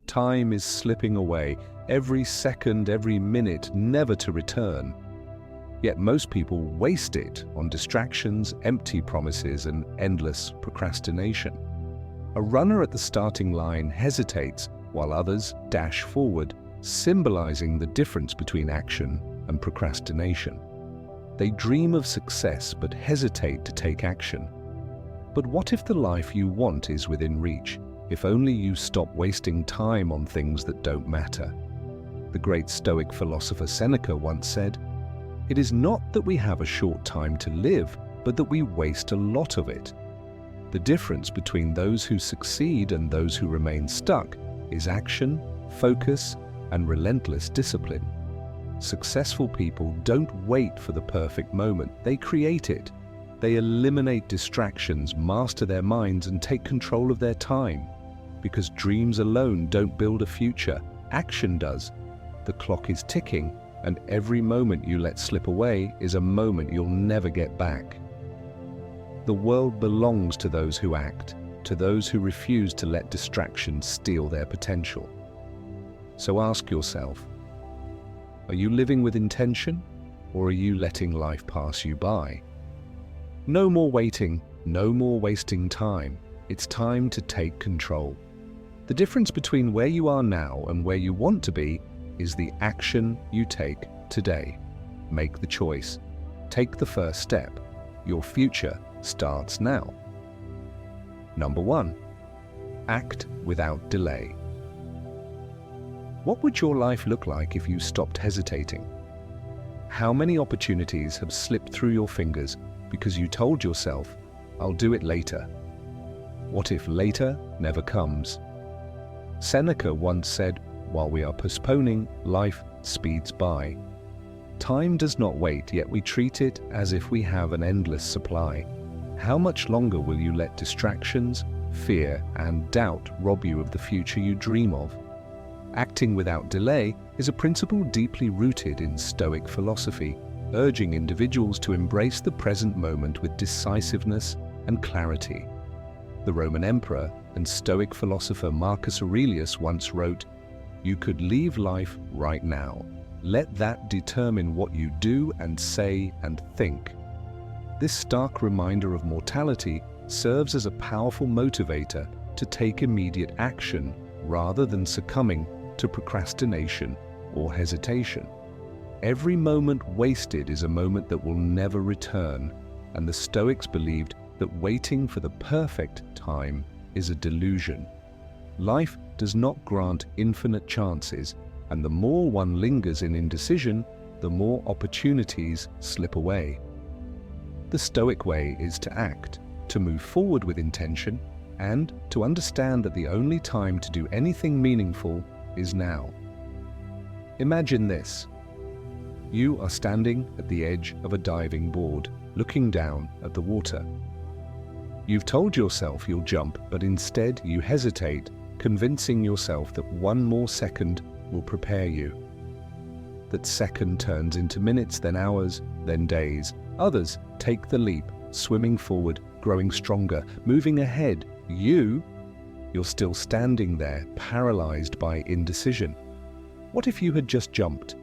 Time is slipping away, every second, every minute, never to return. Yet most people waste it on distractions, empty promises, and endless procrastination. A runner at the starting line hesitates while others dash forward, symbolizing the difference between action and procrastination. They dream of success but hesitate to take action. But what if the life you want is within reach, if only you stop wasting time on things that don't matter? The great Stoic philosopher Seneca once said, "It is not that we have a short time to live, but that we waste a lot of it." The difference between those who succeed and those who remain stuck is action, focus, and relentless discipline. Successful people don't wait for the perfect moment, they create it. They eliminate distractions, master their minds, and take control of their time. Because dreams alone don't build a future, action does. The clock is ticking, and every moment you let slip away is a moment you'll never get back. The world belongs to those who act, to those who refuse to let distractions steal their potential. So ask yourself, are you living with intention, or are you letting life pass you by? No more waiting, no more wasting time. It's time to take control. The difference between where you are now and where you want to be is the action you take today. Make the choice. Take the first step. Your future starts now. Number 1. Act without delay. What would your life look like if you stopped hesitating? How many opportunities have slipped through your fingers because you told yourself, "I'll do it later"? What if later never comes? Seneca once said, "While we are postponing, life speeds by." Time does not wait, yet we treat it as if we have an endless supply. How much longer will you let distractions, fear, and doubt rob you of the future you dream of? Acting without delay is a principle deeply rooted in Stoic philosophy, urging individuals to embrace the present moment with decisiveness and clarity. The Roman emperor and Stoic philosopher Marcus Aurelius once wrote, "You could leave life right now. Let that determine what you do and say and think." This stark reminder of mortality serves as a powerful motivator to take immediate action rather than succumbing to procrastination or hesitation. Every moment wasted is a moment that will never return, and the Stoics believed that waiting for the perfect time is a delusion. Life does not grant infinite chances, and the more one lingers in indecision, the more opportunities slip away. The Stoic way is to act, to move forward with intention, and to understand that the only time to do anything meaningful is now. Imagine this. You are standing at the edge of a diving board, looking down at the water. You've told yourself you'll jump, but instead you hesitate, convincing yourself that one more second will prepare you. That second turns into minutes, then hours, then days. Others take the leap, swimming forward, growing stronger, moving ahead. You're still standing there, paralyzed by indecision. What if you had just jumped?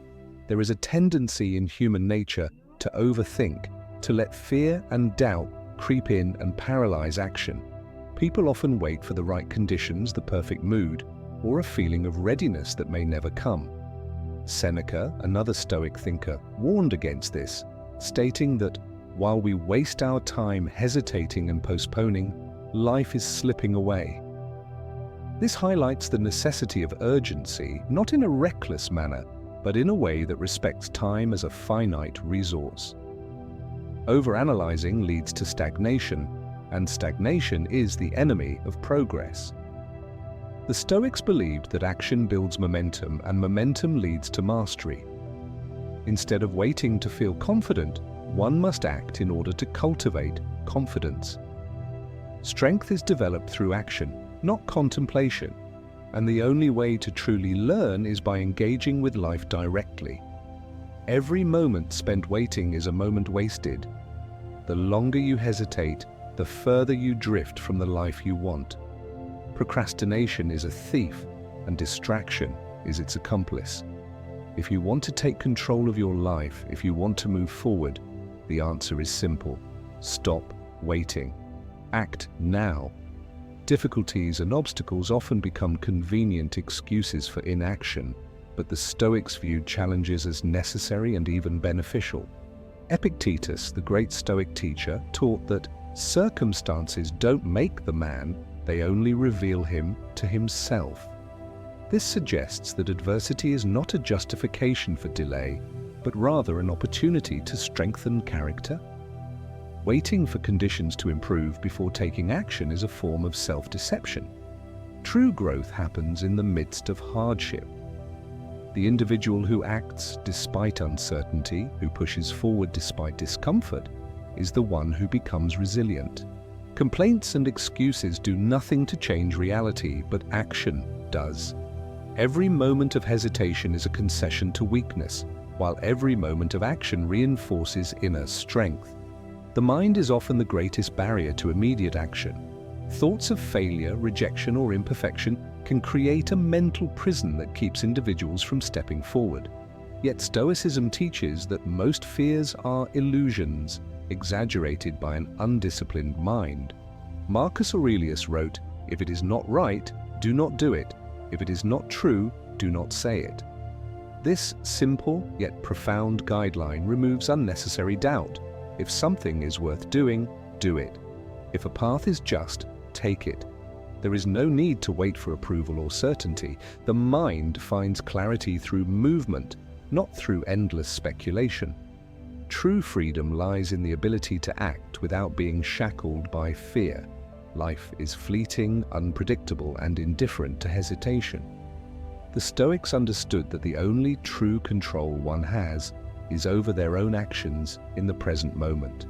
There is a tendency in human nature to overthink, to let fear and doubt creep in and paralyze action. People often wait for the right conditions, the perfect mood, or a feeling of readiness that may never come. Seneca, another Stoic thinker, warned against this, stating that while we waste our time hesitating and postponing, life is slipping away. This highlights the necessity of urgency, not in a reckless manner, but in a way that respects time as a finite resource. Overanalyzing leads to stagnation, and stagnation is the enemy of progress. The Stoics believed that action builds momentum, and momentum leads to mastery. Instead of waiting to feel confident, one must act in order to cultivate confidence. Strength is developed through action, not contemplation, and the only way to truly learn is by engaging with life directly. Every moment spent waiting is a moment wasted. The longer you hesitate, the further you drift from the life you want. Procrastination is a thief, and distraction is its accomplice. If you want to take control of your life, if you want to move forward, the answer is simple. Stop waiting. Act now. Difficulties and obstacles often become convenient excuses for inaction, but the Stoics viewed challenges as necessary and even beneficial. Epictetus, the great Stoic teacher, taught that circumstances don't make the man, they only reveal him to himself. This suggests that adversity is not a justification for delay, but rather an opportunity to strengthen character. Waiting for conditions to improve before taking action is a form of self-deception. True growth happens in the midst of hardship. The individual who acts despite uncertainty, who pushes forward despite discomfort, is the one who becomes resilient. Complaints and excuses do nothing to change reality, but action does. Every moment of hesitation is a concession to weakness, while every moment of action reinforces inner strength. The mind is often the greatest barrier to immediate action. Thoughts of failure, rejection, or imperfection can create a mental prison that keeps individuals from stepping forward. Yet Stoicism teaches that most fears are illusions, exaggerated by an undisciplined mind. Marcus Aurelius wrote, "If it is not right, do not do it. If it is not true, do not say it." This simple yet profound guideline removes unnecessary doubt. If something is worth doing, do it. If a path is just, take it. There is no need to wait for approval or certainty. The mind finds clarity through movement, not through endless speculation. True freedom lies in the ability to act without being shackled by fear. Life is fleeting, unpredictable, and indifferent to hesitation. The Stoics understood that the only true control one has is over their own actions in the present moment.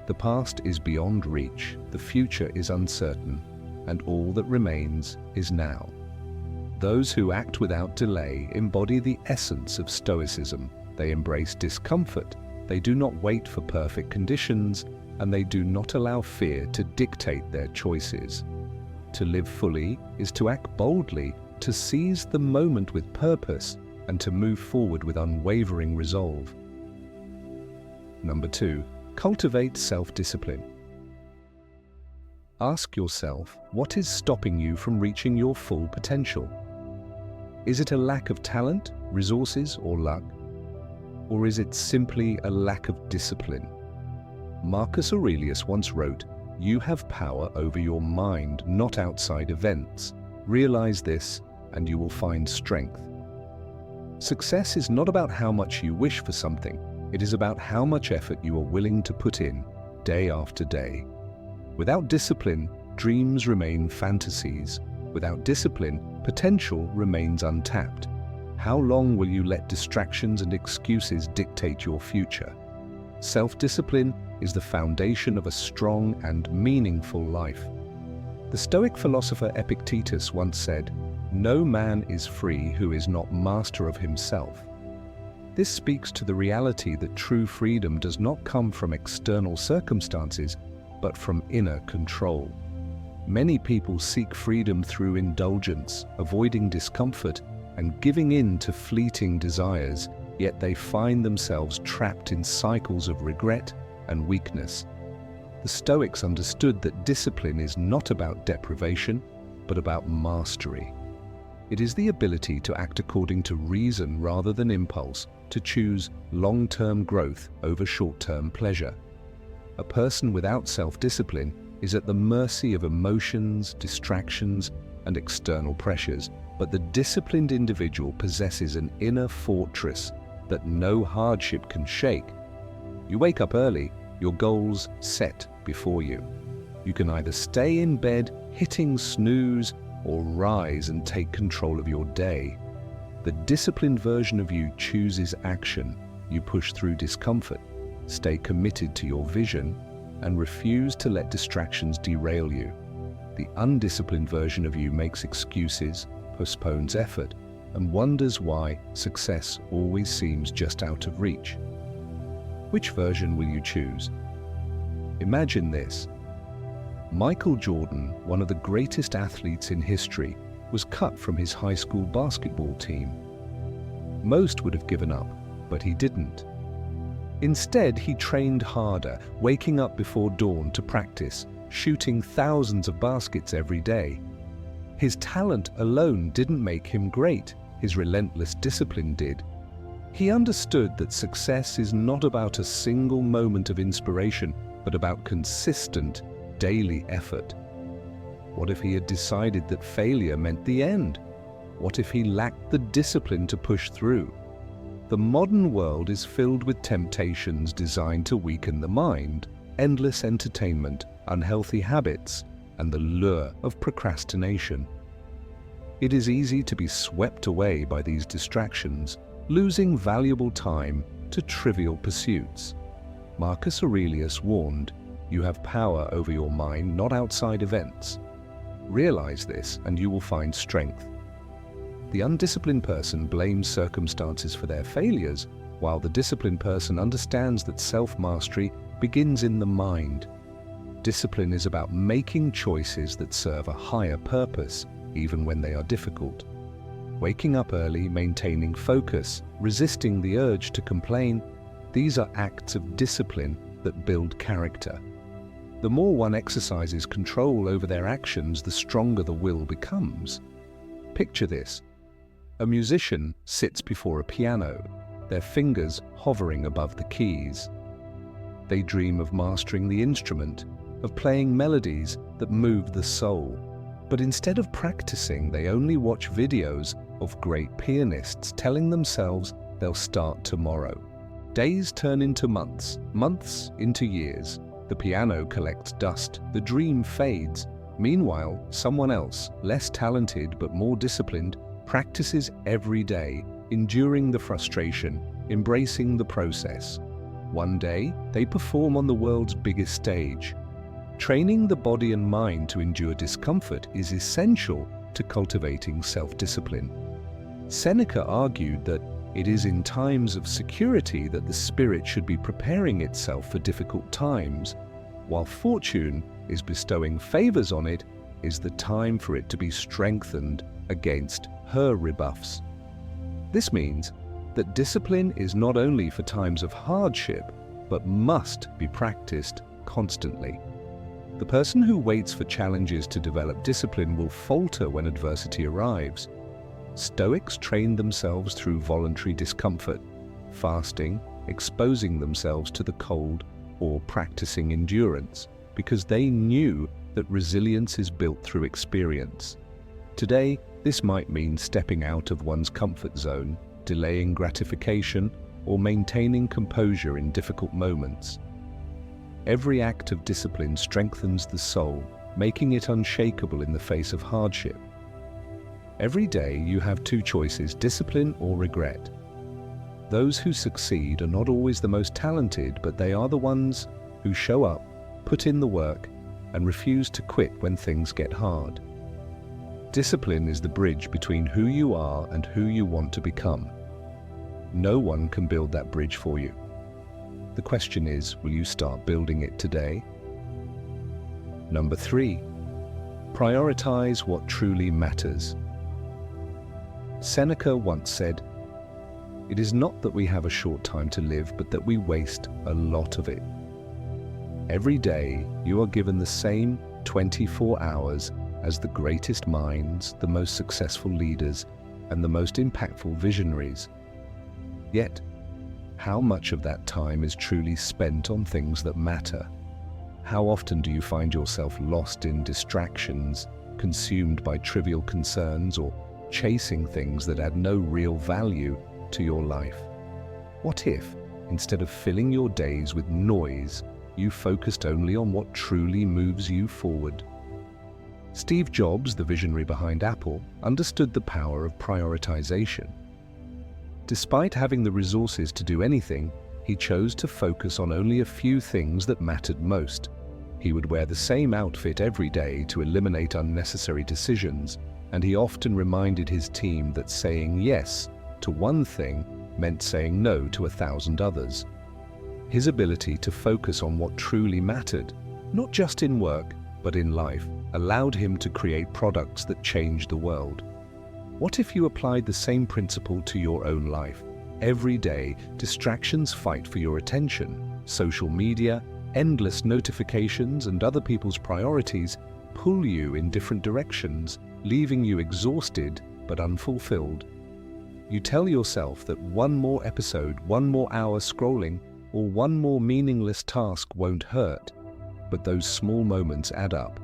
The past is beyond reach, the future is uncertain, and all that remains is now. Those who act without delay embody the essence of Stoicism. They embrace discomfort, they do not wait for perfect conditions, and they do not allow fear to dictate their choices. To live fully is to act boldly, to seize the moment with purpose, and to move forward with unwavering resolve. Number 2. Cultivate self-discipline. Ask yourself, what is stopping you from reaching your full potential? Is it a lack of talent, resources, or luck? Or is it simply a lack of discipline? Marcus Aurelius once wrote, "You have power over your mind, not outside events. Realize this, and you will find strength." Success is not about how much you wish for something. It is about how much effort you are willing to put in, day after day. Without discipline, dreams remain fantasies. Without discipline, potential remains untapped. How long will you let distractions and excuses dictate your future? Self-discipline is the foundation of a strong and meaningful life. The Stoic philosopher Epictetus once said, "No man is free who is not master of himself." This speaks to the reality that true freedom does not come from external circumstances, but from inner control. Many people seek freedom through indulgence, avoiding discomfort, and giving in to fleeting desires, yet they find themselves trapped in cycles of regret and weakness. The Stoics understood that discipline is not about deprivation, but about mastery. It is the ability to act according to reason rather than impulse, to choose long-term growth over short-term pleasure. A person without self-discipline is at the mercy of emotions, distractions, and external pressures, but the disciplined individual possesses an inner fortress that no hardship can shake. You wake up early, your goals set before you. You can either stay in bed, hitting snooze, or rise and take control of your day. The disciplined version of you chooses action. You push through discomfort, stay committed to your vision, and refuse to let distractions derail you. The undisciplined version of you makes excuses, postpones effort, and wonders why success always seems just out of reach. Which version will you choose? Imagine this. Michael Jordan, one of the greatest athletes in history, was cut from his high school basketball team. Most would have given up, but he didn't. Instead, he trained harder, waking up before dawn to practice, shooting thousands of baskets every day. His talent alone didn't make him great, his relentless discipline did. He understood that success is not about a single moment of inspiration, but about consistent, daily effort. What if he had decided that failure meant the end? What if he lacked the discipline to push through? The modern world is filled with temptations designed to weaken the mind, endless entertainment, unhealthy habits, and the lure of procrastination. It is easy to be swept away by these distractions, losing valuable time to trivial pursuits. Marcus Aurelius warned, "You have power over your mind, not outside events." Realize this and you will find strength. The undisciplined person blames circumstances for their failures, while the disciplined person understands that self-mastery begins in the mind. Discipline is about making choices that serve a higher purpose, even when they are difficult. Waking up early, maintaining focus, resisting the urge to complain, these are acts of discipline that build character. The more one exercises control over their actions, the stronger the will becomes. Picture this. A musician sits before a piano, their fingers hovering above the keys. They dream of mastering the instrument, of playing melodies that move the soul. But instead of practicing, they only watch videos of great pianists telling themselves they'll start tomorrow. Days turn into months, months into years. The piano collects dust, the dream fades. Meanwhile, someone else, less talented but more disciplined, practices every day, enduring the frustration, embracing the process. One day, they perform on the world's biggest stage. Training the body and mind to endure discomfort is essential to cultivating self-discipline. Seneca argued that it is in times of security that the spirit should be preparing itself for difficult times, while fortune is bestowing favors on it, is the time for it to be strengthened against her rebuffs. This means that discipline is not only for times of hardship, but must be practiced constantly. The person who waits for challenges to develop discipline will falter when adversity arrives. Stoics trained themselves through voluntary discomfort, fasting, exposing themselves to the cold, or practicing endurance, because they knew that resilience is built through experience. Today, this might mean stepping out of one's comfort zone, delaying gratification, or maintaining composure in difficult moments. Every act of discipline strengthens the soul, making it unshakable in the face of hardship. Every day you have two choices, discipline or regret. Those who succeed are not always the most talented, but they are the ones who show up, put in the work, and refuse to quit when things get hard. Discipline is the bridge between who you are and who you want to become. No one can build that bridge for you. The question is, will you start building it today? Number 3, prioritize what truly matters. Seneca once said, "It is not that we have a short time to live, but that we waste a lot of it." Every day, you are given the same 24 hours as the greatest minds, the most successful leaders, and the most impactful visionaries. Yet, how much of that time is truly spent on things that matter? How often do you find yourself lost in distractions, consumed by trivial concerns, or chasing things that add no real value to your life? What if, instead of filling your days with noise, you focused only on what truly moves you forward? Steve Jobs, the visionary behind Apple, understood the power of prioritization. Despite having the resources to do anything, he chose to focus on only a few things that mattered most. He would wear the same outfit every day to eliminate unnecessary decisions, and he often reminded his team that saying yes to one thing meant saying no to 1,000 others. His ability to focus on what truly mattered, not just in work, but in life, allowed him to create products that changed the world. What if you applied the same principle to your own life? Every day, distractions fight for your attention. Social media, endless notifications, and other people's priorities pull you in different directions, leaving you exhausted but unfulfilled. You tell yourself that one more episode, one more hour scrolling, or one more meaningless task won't hurt. But those small moments add up,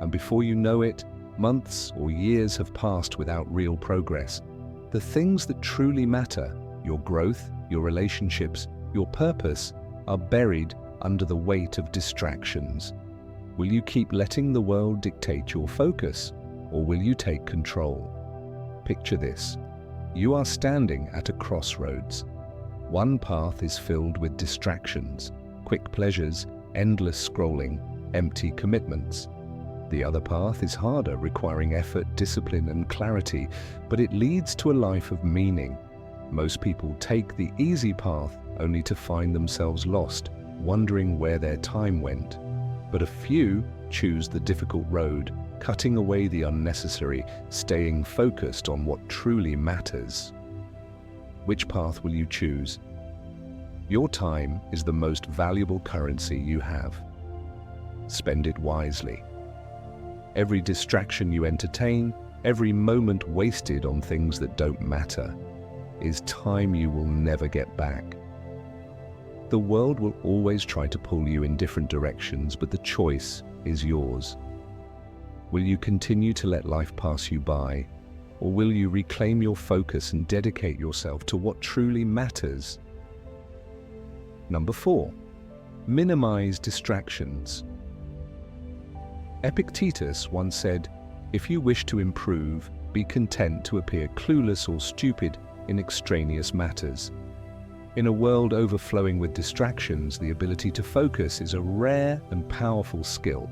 and before you know it, months or years have passed without real progress. The things that truly matter, your growth, your relationships, your purpose, are buried under the weight of distractions. Will you keep letting the world dictate your focus, or will you take control? Picture this. You are standing at a crossroads. One path is filled with distractions, quick pleasures, endless scrolling, empty commitments. The other path is harder, requiring effort, discipline, and clarity, but it leads to a life of meaning. Most people take the easy path only to find themselves lost, wondering where their time went. But a few choose the difficult road, cutting away the unnecessary, staying focused on what truly matters. Which path will you choose? Your time is the most valuable currency you have. Spend it wisely. Every distraction you entertain, every moment wasted on things that don't matter, is time you will never get back. The world will always try to pull you in different directions, but the choice is yours. Will you continue to let life pass you by, or will you reclaim your focus and dedicate yourself to what truly matters? Number 4, minimize distractions. Epictetus once said, "If you wish to improve, be content to appear clueless or stupid in extraneous matters." In a world overflowing with distractions, the ability to focus is a rare and powerful skill.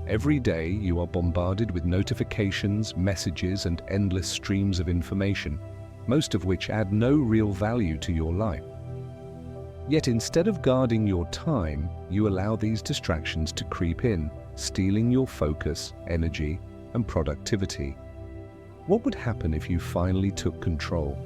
Every day you are bombarded with notifications, messages, and endless streams of information, most of which add no real value to your life. Yet instead of guarding your time, you allow these distractions to creep in, stealing your focus, energy, and productivity. What would happen if you finally took control?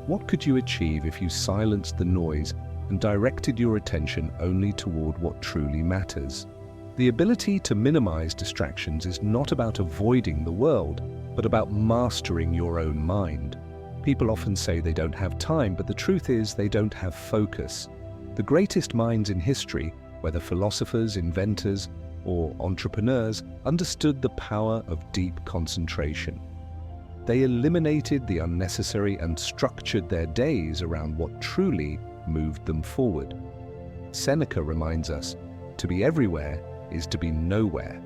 What could you achieve if you silenced the noise and directed your attention only toward what truly matters? The ability to minimize distractions is not about avoiding the world, but about mastering your own mind. People often say they don't have time, but the truth is they don't have focus. The greatest minds in history, whether philosophers, inventors, or entrepreneurs, understood the power of deep concentration. They eliminated the unnecessary and structured their days around what truly moved them forward. Seneca reminds us, to be everywhere is to be nowhere.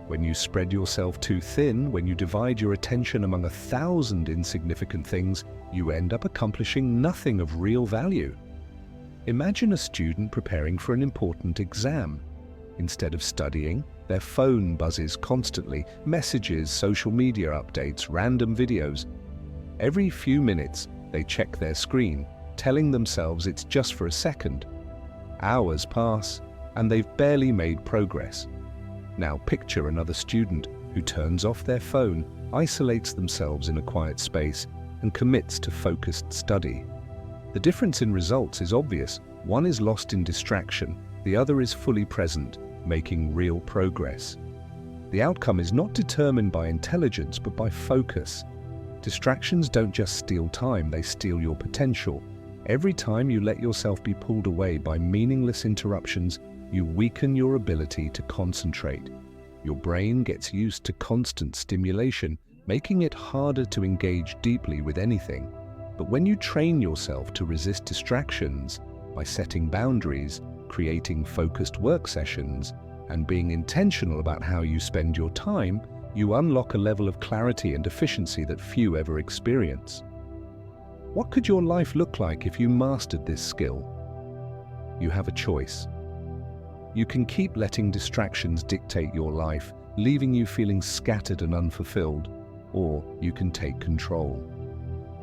When you spread yourself too thin, when you divide your attention among 1,000 insignificant things, you end up accomplishing nothing of real value. Imagine a student preparing for an important exam. Instead of studying, their phone buzzes constantly, messages, social media updates, random videos. Every few minutes, they check their screen, telling themselves it's just for a second. Hours pass, and they've barely made progress. Now picture another student who turns off their phone, isolates themselves in a quiet space, and commits to focused study. The difference in results is obvious. One is lost in distraction, the other is fully present, making real progress. The outcome is not determined by intelligence, but by focus. Distractions don't just steal time, they steal your potential. Every time you let yourself be pulled away by meaningless interruptions, you weaken your ability to concentrate. Your brain gets used to constant stimulation, making it harder to engage deeply with anything. But when you train yourself to resist distractions by setting boundaries, creating focused work sessions, and being intentional about how you spend your time, you unlock a level of clarity and efficiency that few ever experience. What could your life look like if you mastered this skill? You have a choice. You can keep letting distractions dictate your life, leaving you feeling scattered and unfulfilled, or you can take control.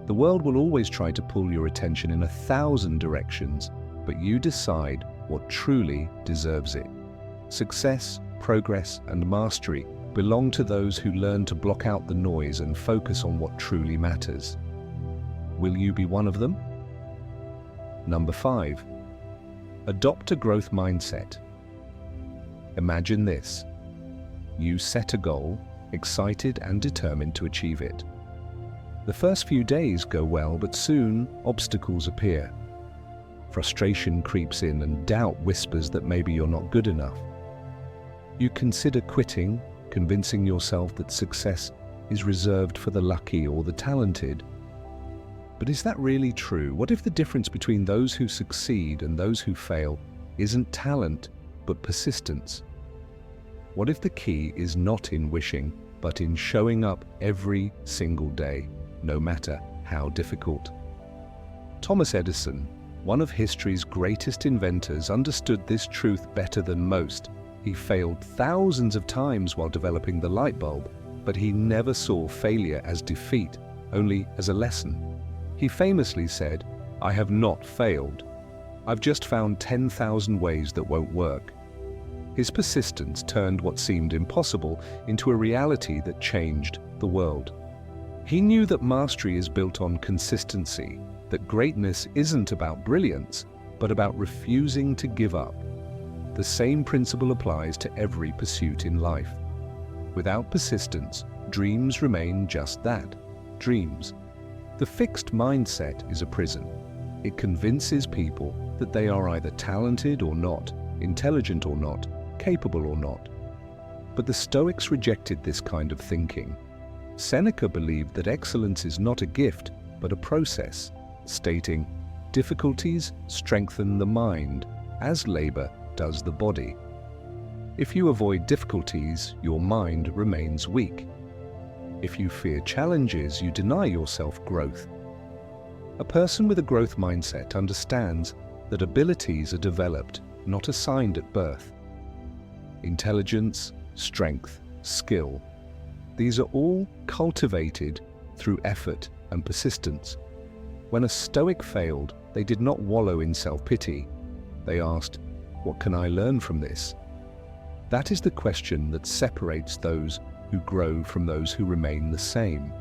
The world will always try to pull your attention in 1,000 directions, but you decide what truly deserves it. Success, progress, and mastery belong to those who learn to block out the noise and focus on what truly matters. Will you be one of them? Number 5. Adopt a growth mindset. Imagine this. You set a goal, excited and determined to achieve it. The first few days go well, but soon obstacles appear. Frustration creeps in and doubt whispers that maybe you're not good enough. You consider quitting, convincing yourself that success is reserved for the lucky or the talented. But is that really true? What if the difference between those who succeed and those who fail isn't talent, but persistence? What if the key is not in wishing, but in showing up every single day, no matter how difficult? Thomas Edison, one of history's greatest inventors, understood this truth better than most. He failed thousands of times while developing the light bulb, but he never saw failure as defeat, only as a lesson. He famously said, "I have not failed. I've just found 10,000 ways that won't work." His persistence turned what seemed impossible into a reality that changed the world. He knew that mastery is built on consistency, that greatness isn't about brilliance, but about refusing to give up. The same principle applies to every pursuit in life. Without persistence, dreams remain just that, dreams. The fixed mindset is a prison. It convinces people that they are either talented or not, intelligent or not, capable or not. But the Stoics rejected this kind of thinking. Seneca believed that excellence is not a gift, but a process, stating, "Difficulties strengthen the mind, as labor does the body." If you avoid difficulties, your mind remains weak. If you fear challenges, you deny yourself growth. A person with a growth mindset understands that abilities are developed, not assigned at birth. Intelligence, strength, skill. These are all cultivated through effort and persistence. When a Stoic failed, they did not wallow in self-pity. They asked, "What can I learn from this?" That is the question that separates those who grow from those who remain the same.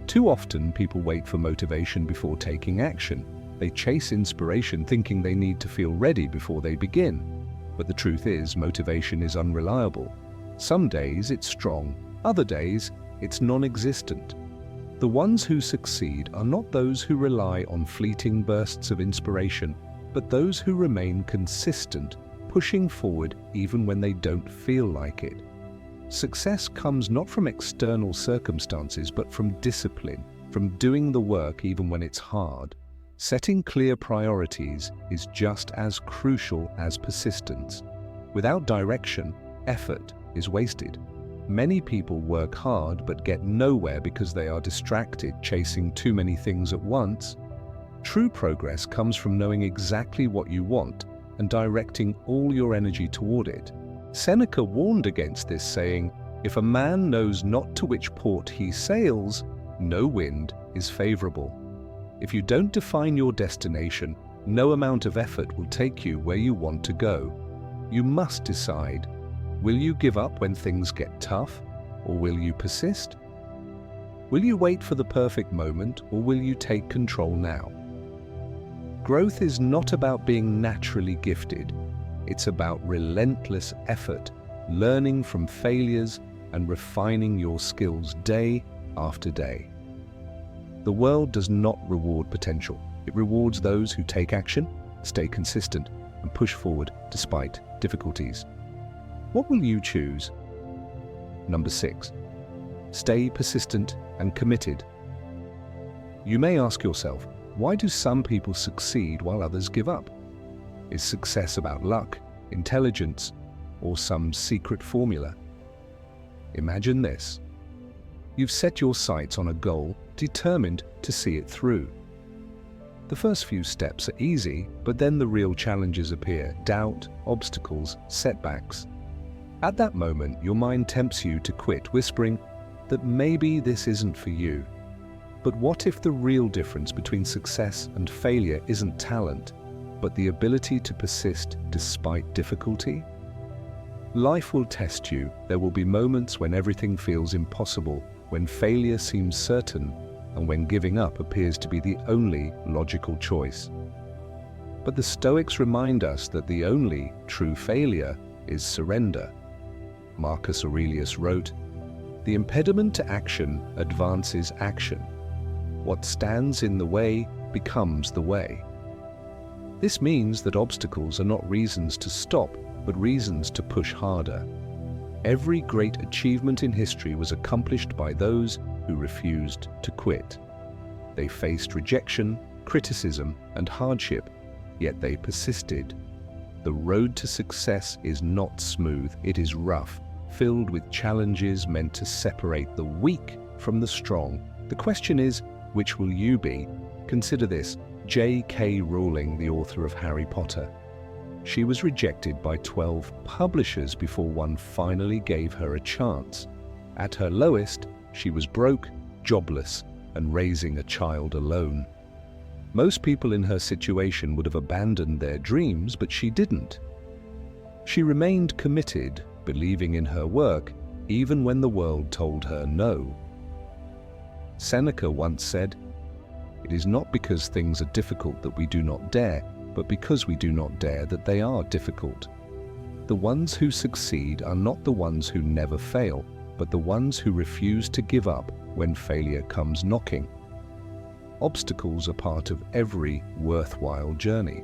Too often, people wait for motivation before taking action. They chase inspiration thinking they need to feel ready before they begin. But the truth is, motivation is unreliable. Some days it's strong, other days it's non-existent. The ones who succeed are not those who rely on fleeting bursts of inspiration, but those who remain consistent, pushing forward even when they don't feel like it. Success comes not from external circumstances, but from discipline, from doing the work even when it's hard. Setting clear priorities is just as crucial as persistence. Without direction, effort is wasted. Many people work hard but get nowhere because they are distracted, chasing too many things at once. True progress comes from knowing exactly what you want and directing all your energy toward it. Seneca warned against this, saying, "If a man knows not to which port he sails, no wind is favorable." If you don't define your destination, no amount of effort will take you where you want to go. You must decide. Will you give up when things get tough, or will you persist? Will you wait for the perfect moment, or will you take control now? Growth is not about being naturally gifted. It's about relentless effort, learning from failures, and refining your skills day after day. The world does not reward potential. It rewards those who take action, stay consistent, and push forward despite difficulties. What will you choose? Number 6. Stay persistent and committed. You may ask yourself, why do some people succeed while others give up? Is success about luck, intelligence, or some secret formula? Imagine this. You've set your sights on a goal, determined to see it through. The first few steps are easy, but then the real challenges appear: doubt, obstacles, setbacks. At that moment, your mind tempts you to quit, whispering that maybe this isn't for you. But what if the real difference between success and failure isn't talent, but the ability to persist despite difficulty? Life will test you. There will be moments when everything feels impossible, when failure seems certain, and when giving up appears to be the only logical choice. But the Stoics remind us that the only true failure is surrender. Marcus Aurelius wrote, "The impediment to action advances action. What stands in the way becomes the way." This means that obstacles are not reasons to stop, but reasons to push harder. Every great achievement in history was accomplished by those who refused to quit. They faced rejection, criticism, and hardship, yet they persisted. The road to success is not smooth, it is rough, filled with challenges meant to separate the weak from the strong. The question is, which will you be? Consider this: J.K. Rowling, the author of Harry Potter. She was rejected by 12 publishers before one finally gave her a chance. At her lowest, she was broke, jobless, and raising a child alone. Most people in her situation would have abandoned their dreams, but she didn't. She remained committed, believing in her work, even when the world told her no. Seneca once said, "It is not because things are difficult that we do not dare, but because we do not dare that they are difficult." The ones who succeed are not the ones who never fail, but the ones who refuse to give up when failure comes knocking. Obstacles are part of every worthwhile journey.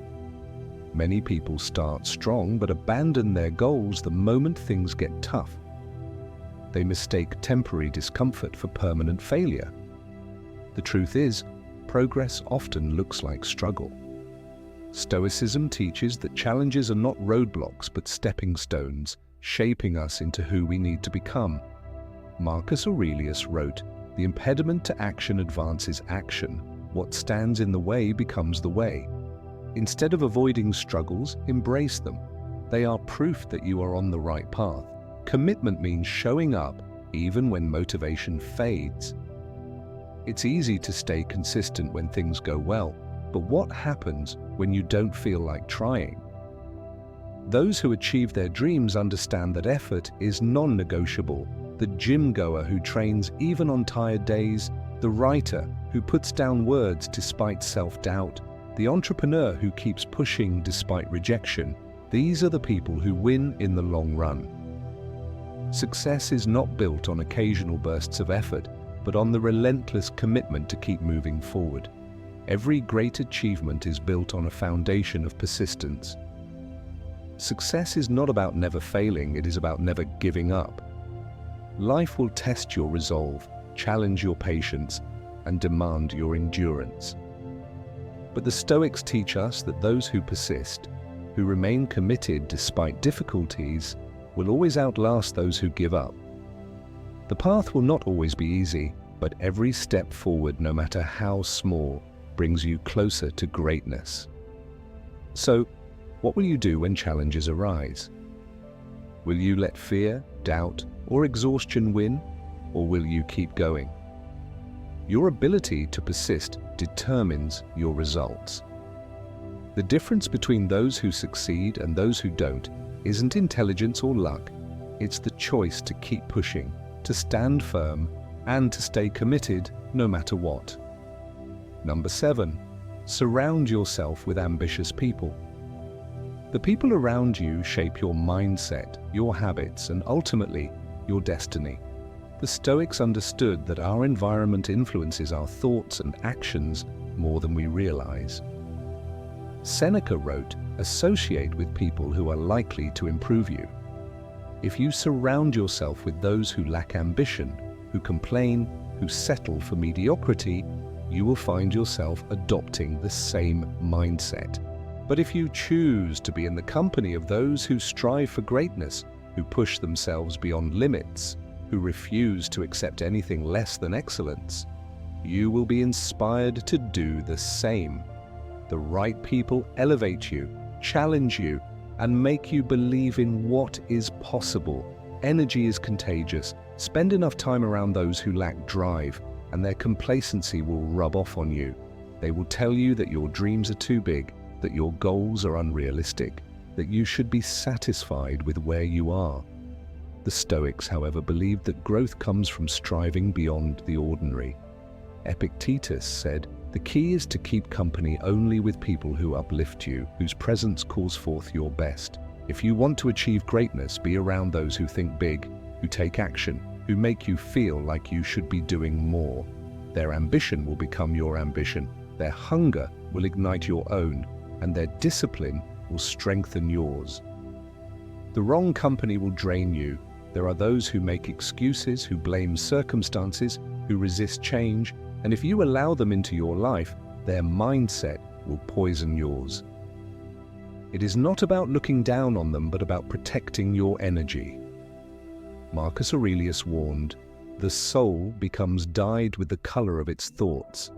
Many people start strong but abandon their goals the moment things get tough. They mistake temporary discomfort for permanent failure. The truth is, progress often looks like struggle. Stoicism teaches that challenges are not roadblocks but stepping stones, shaping us into who we need to become. Marcus Aurelius wrote, "The impediment to action advances action. What stands in the way becomes the way." Instead of avoiding struggles, embrace them. They are proof that you are on the right path. Commitment means showing up even when motivation fades. It's easy to stay consistent when things go well, but what happens when you don't feel like trying? Those who achieve their dreams understand that effort is non-negotiable. The gym goer who trains even on tired days, the writer who puts down words despite self-doubt, the entrepreneur who keeps pushing despite rejection. These are the people who win in the long run. Success is not built on occasional bursts of effort, but on the relentless commitment to keep moving forward. Every great achievement is built on a foundation of persistence. Success is not about never failing, it is about never giving up. Life will test your resolve, challenge your patience, and demand your endurance. But the Stoics teach us that those who persist, who remain committed despite difficulties, will always outlast those who give up. The path will not always be easy, but every step forward, no matter how small, brings you closer to greatness. So, what will you do when challenges arise? Will you let fear, doubt, or exhaustion win, or will you keep going? Your ability to persist determines your results. The difference between those who succeed and those who don't isn't intelligence or luck, it's the choice to keep pushing, to stand firm, and to stay committed no matter what. Number 7, surround yourself with ambitious people. The people around you shape your mindset, your habits, and ultimately, your destiny. The Stoics understood that our environment influences our thoughts and actions more than we realize. Seneca wrote, "Associate with people who are likely to improve you." If you surround yourself with those who lack ambition, who complain, who settle for mediocrity, you will find yourself adopting the same mindset. But if you choose to be in the company of those who strive for greatness, who push themselves beyond limits, who refuse to accept anything less than excellence, you will be inspired to do the same. The right people elevate you, challenge you, and make you believe in what is possible. Energy is contagious. Spend enough time around those who lack drive, and their complacency will rub off on you. They will tell you that your dreams are too big, that your goals are unrealistic, that you should be satisfied with where you are. The Stoics, however, believed that growth comes from striving beyond the ordinary. Epictetus said, "The key is to keep company only with people who uplift you, whose presence calls forth your best. If you want to achieve greatness, be around those who think big, who take action, who make you feel like you should be doing more. Their ambition will become your ambition, their hunger will ignite your own, and their discipline will strengthen yours." The wrong company will drain you. There are those who make excuses, who blame circumstances, who resist change, and if you allow them into your life, their mindset will poison yours. It is not about looking down on them, but about protecting your energy. Marcus Aurelius warned, "The soul becomes dyed with the color of its thoughts."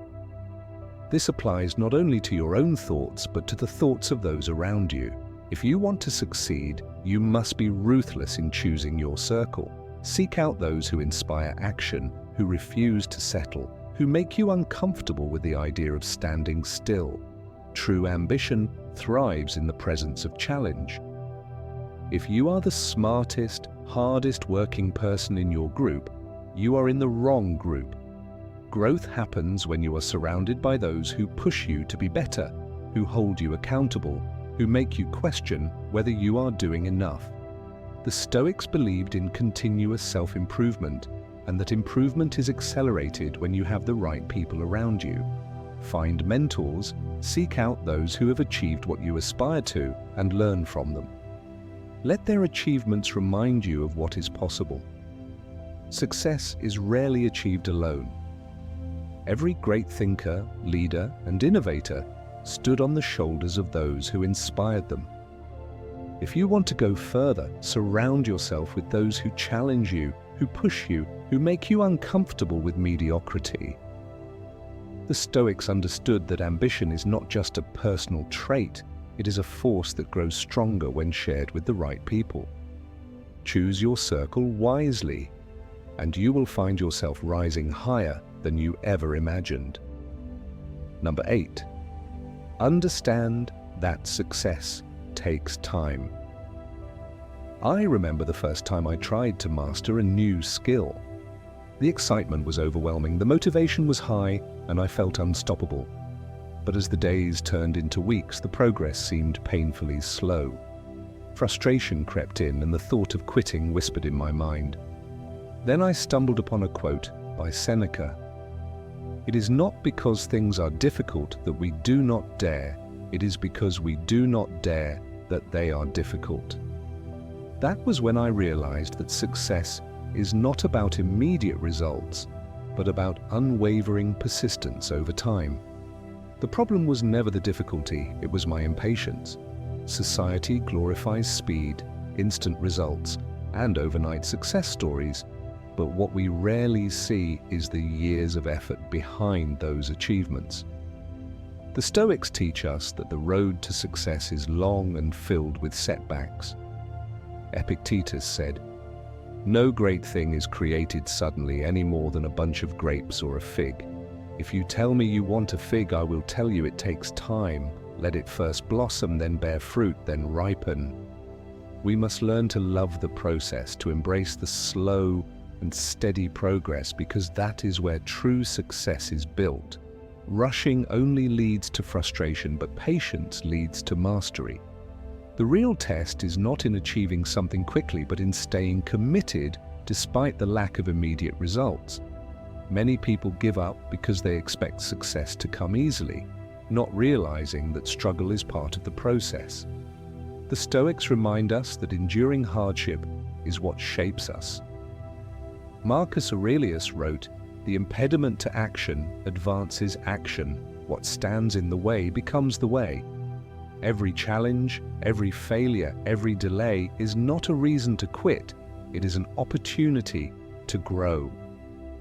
This applies not only to your own thoughts, but to the thoughts of those around you. If you want to succeed, you must be ruthless in choosing your circle. Seek out those who inspire action, who refuse to settle, who make you uncomfortable with the idea of standing still. True ambition thrives in the presence of challenge. If you are the smartest, hardest working person in your group, you are in the wrong group. Growth happens when you are surrounded by those who push you to be better, who hold you accountable, who make you question whether you are doing enough. The Stoics believed in continuous self-improvement, and that improvement is accelerated when you have the right people around you. Find mentors, seek out those who have achieved what you aspire to, and learn from them. Let their achievements remind you of what is possible. Success is rarely achieved alone. Every great thinker, leader, and innovator stood on the shoulders of those who inspired them. If you want to go further, surround yourself with those who challenge you, who push you, who make you uncomfortable with mediocrity. The Stoics understood that ambition is not just a personal trait, it is a force that grows stronger when shared with the right people. Choose your circle wisely, and you will find yourself rising higher than you ever imagined. Number 8. Understand that success takes time. I remember the first time I tried to master a new skill. The excitement was overwhelming, the motivation was high, and I felt unstoppable. But as the days turned into weeks, the progress seemed painfully slow. Frustration crept in, and the thought of quitting whispered in my mind. Then I stumbled upon a quote by Seneca. "It is not because things are difficult that we do not dare. It is because we do not dare that they are difficult." That was when I realized that success is not about immediate results, but about unwavering persistence over time. The problem was never the difficulty, it was my impatience. Society glorifies speed, instant results, and overnight success stories, but what we rarely see is the years of effort behind those achievements. The Stoics teach us that the road to success is long and filled with setbacks. Epictetus said, "No great thing is created suddenly any more than a bunch of grapes or a fig. If you tell me you want a fig, I will tell you it takes time. Let it first blossom, then bear fruit, then ripen." We must learn to love the process, to embrace the slow and steady progress, because that is where true success is built. Rushing only leads to frustration, but patience leads to mastery. The real test is not in achieving something quickly, but in staying committed despite the lack of immediate results. Many people give up because they expect success to come easily, not realizing that struggle is part of the process. The Stoics remind us that enduring hardship is what shapes us. Marcus Aurelius wrote, "The impediment to action advances action. What stands in the way becomes the way." Every challenge, every failure, every delay is not a reason to quit. It is an opportunity to grow.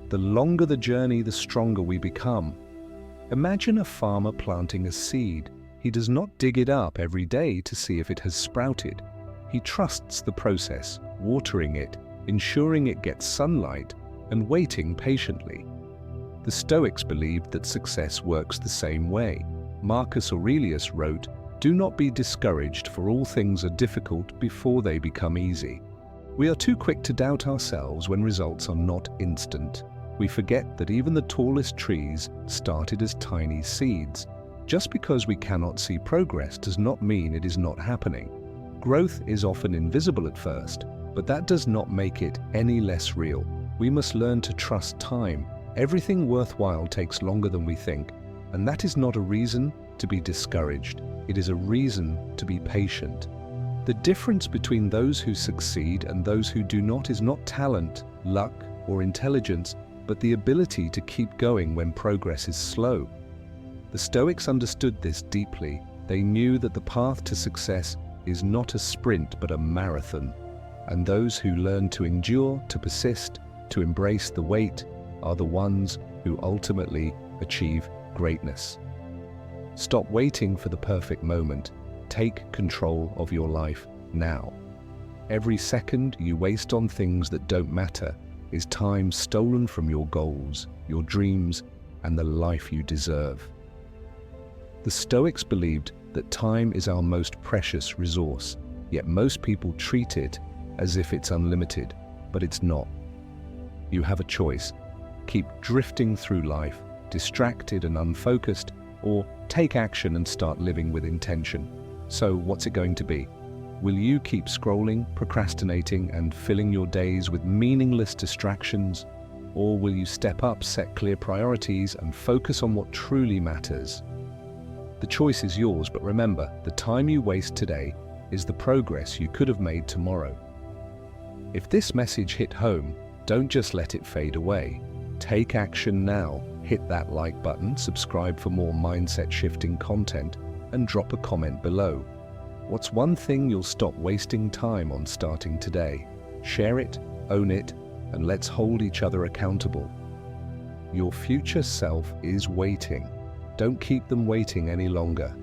The longer the journey, the stronger we become. Imagine a farmer planting a seed. He does not dig it up every day to see if it has sprouted. He trusts the process, watering it, ensuring it gets sunlight, and waiting patiently. The Stoics believed that success works the same way. Marcus Aurelius wrote, Do not be discouraged, for all things are difficult before they become easy. We are too quick to doubt ourselves when results are not instant. We forget that even the tallest trees started as tiny seeds. Just because we cannot see progress does not mean it is not happening. Growth is often invisible at first, but that does not make it any less real. We must learn to trust time. Everything worthwhile takes longer than we think, and that is not a reason to be discouraged. It is a reason to be patient. The difference between those who succeed and those who do not is not talent, luck, or intelligence, but the ability to keep going when progress is slow. The Stoics understood this deeply. They knew that the path to success is not a sprint but a marathon, and those who learn to endure, to persist, to embrace the wait are the ones who ultimately achieve greatness. Stop waiting for the perfect moment. Take control of your life now. Every second you waste on things that don't matter is time stolen from your goals, your dreams, and the life you deserve. The Stoics believed that time is our most precious resource, yet most people treat it as if it's unlimited, but it's not. You have a choice. Keep drifting through life, distracted and unfocused, or take action and start living with intention. So what's it going to be? Will you keep scrolling, procrastinating, and filling your days with meaningless distractions? Or will you step up, set clear priorities, and focus on what truly matters? The choice is yours, but remember, the time you waste today is the progress you could have made tomorrow. If this message hit home, don't just let it fade away. Take action now. Hit that like button, subscribe for more mindset-shifting content, and drop a comment below. What's one thing you'll stop wasting time on starting today? Share it, own it, and let's hold each other accountable. Your future self is waiting. Don't keep them waiting any longer.